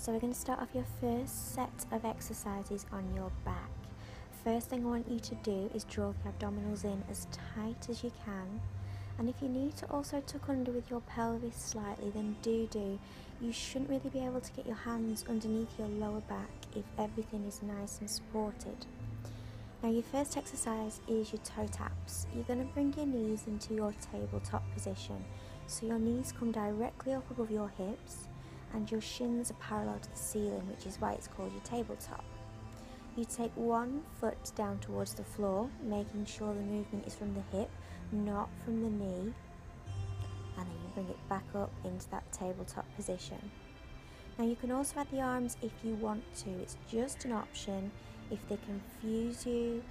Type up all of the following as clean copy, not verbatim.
So we're going to start off your first set of exercises on your back. First thing I want you to do is draw the abdominals in as tight as you can. And if you need to also tuck under with your pelvis slightly, then do. You shouldn't really be able to get your hands underneath your lower back if everything is nice and supported. Now your first exercise is your toe taps. You're going to bring your knees into your tabletop position. So your knees come directly up above your hips and your shins are parallel to the ceiling, which is why it's called your tabletop. You take one foot down towards the floor, making sure the movement is from the hip, not from the knee, and then you bring it back up into that tabletop position. Now you can also add the arms if you want to, it's just an option. If they confuse you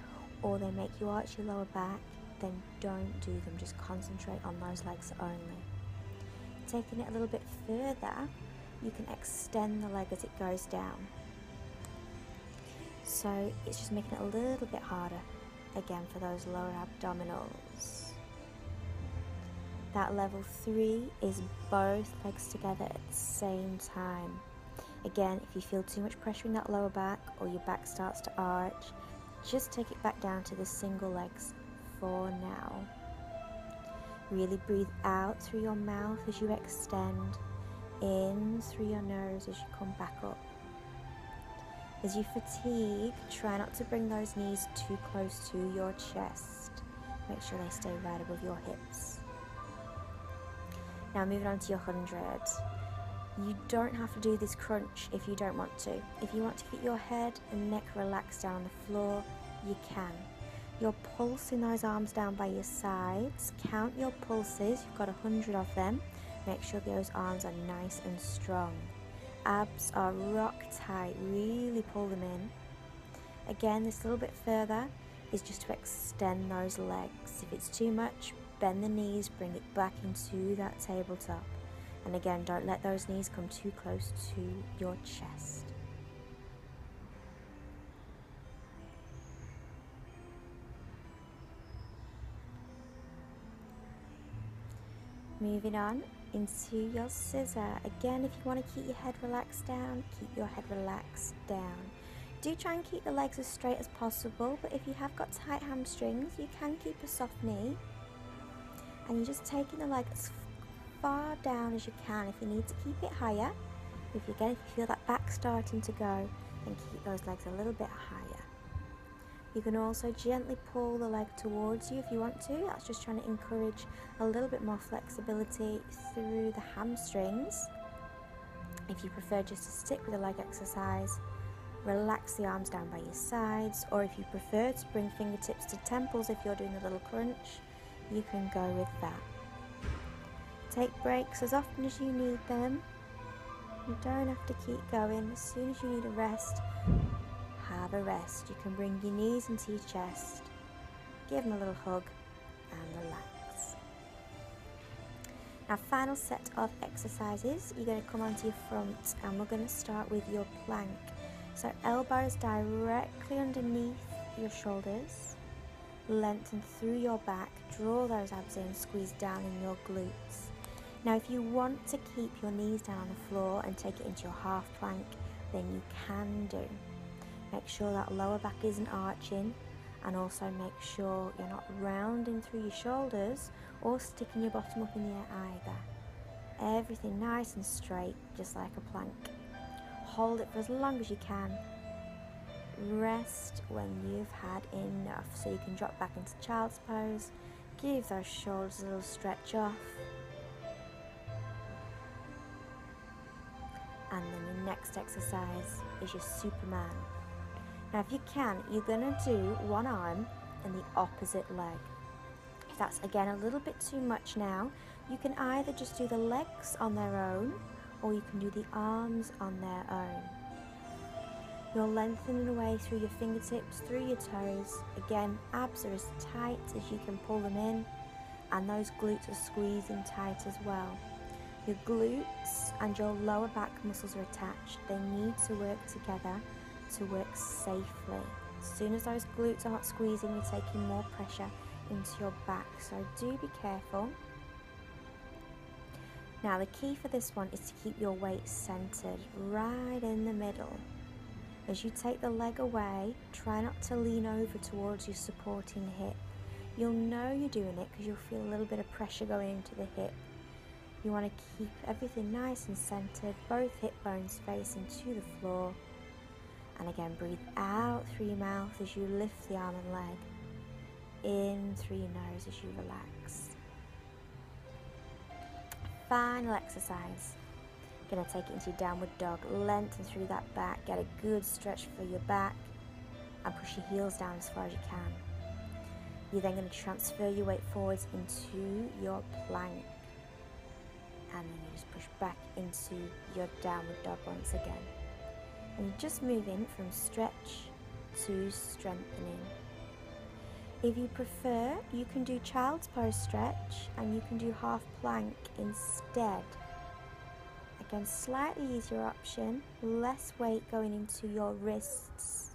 or they make you arch your lower back, then don't do them, just concentrate on those legs only. Taking it a little bit further, you can extend the leg as it goes down. So it's just making it a little bit harder, again for those lower abdominals. That level 3 is both legs together at the same time. Again, if you feel too much pressure in that lower back or your back starts to arch, just take it back down to the single legs for now. Really breathe out through your mouth as you extend, in through your nose as you come back up. As you fatigue, try not to bring those knees too close to your chest. Make sure they stay right above your hips. Now moving on to your 100. You don't have to do this crunch if you don't want to. If you want to keep your head and neck relaxed down on the floor, you can. You're pulsing those arms down by your sides. Count your pulses, you've got 100 of them. Make sure those arms are nice and strong. Abs are rock tight, really pull them in. Again, this little bit further is just to extend those legs. If it's too much, bend the knees, bring it back into that tabletop. And again, don't let those knees come too close to your chest. Moving on into your scissor. Again, if you want to keep your head relaxed down, keep your head relaxed down. Do try and keep the legs as straight as possible, but if you have got tight hamstrings, you can keep a soft knee. And you're just taking the leg as far down as you can. If you need to keep it higher, if you feel that back starting to go, then keep those legs a little bit higher. You can also gently pull the leg towards you if you want to. That's just trying to encourage a little bit more flexibility through the hamstrings. If you prefer just to stick with the leg exercise, relax the arms down by your sides, or if you prefer to bring fingertips to temples if you're doing a little crunch, you can go with that. Take breaks as often as you need them. You don't have to keep going. As soon as you need a rest, have a rest. You can bring your knees into your chest, give them a little hug and relax. Now final set of exercises, you're going to come onto your front and we're going to start with your plank. So elbows directly underneath your shoulders, lengthen through your back, draw those abs in, squeeze down in your glutes. Now if you want to keep your knees down on the floor and take it into your half plank, then you can do. Make sure that lower back isn't arching, and also make sure you're not rounding through your shoulders or sticking your bottom up in the air either. Everything nice and straight, just like a plank. Hold it for as long as you can. Rest when you've had enough, so you can drop back into child's pose. Give those shoulders a little stretch off. And then your next exercise is your Superman. Now if you can, you're going to do one arm and the opposite leg. If that's again a little bit too much now, you can either just do the legs on their own, or you can do the arms on their own. You're lengthening away through your fingertips, through your toes. Again, abs are as tight as you can pull them in, and those glutes are squeezing tight as well. Your glutes and your lower back muscles are attached. They need to work together to work safely. As soon as those glutes aren't squeezing, you're taking more pressure into your back, so do be careful. Now the key for this one is to keep your weight centered right in the middle. As you take the leg away, try not to lean over towards your supporting hip. You'll know you're doing it because you'll feel a little bit of pressure going into the hip. You want to keep everything nice and centered, both hip bones facing to the floor. And again, breathe out through your mouth as you lift the arm and leg. In through your nose as you relax. Final exercise. Going to take it into your downward dog. Lengthen through that back. Get a good stretch for your back. And push your heels down as far as you can. You're then going to transfer your weight forwards into your plank. And then you just push back into your downward dog once again. And you're just moving from stretch to strengthening. If you prefer, you can do child's pose stretch and you can do half plank instead. Again, slightly easier option, less weight going into your wrists.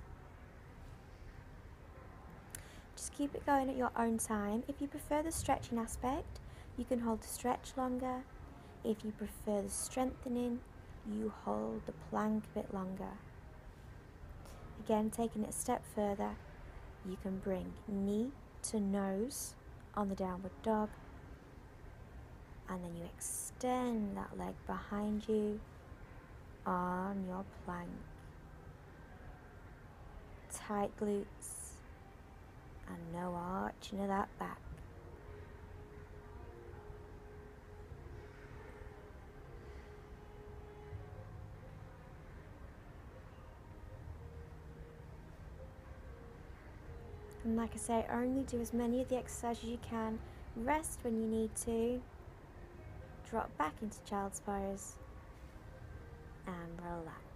Just keep it going at your own time. If you prefer the stretching aspect, you can hold the stretch longer. If you prefer the strengthening, you hold the plank a bit longer. Again, taking it a step further, you can bring knee to nose on the downward dog, and then you extend that leg behind you on your plank. Tight glutes and no arching of that back. And like I say, only do as many of the exercises as you can. Rest when you need to. Drop back into child's pose and relax.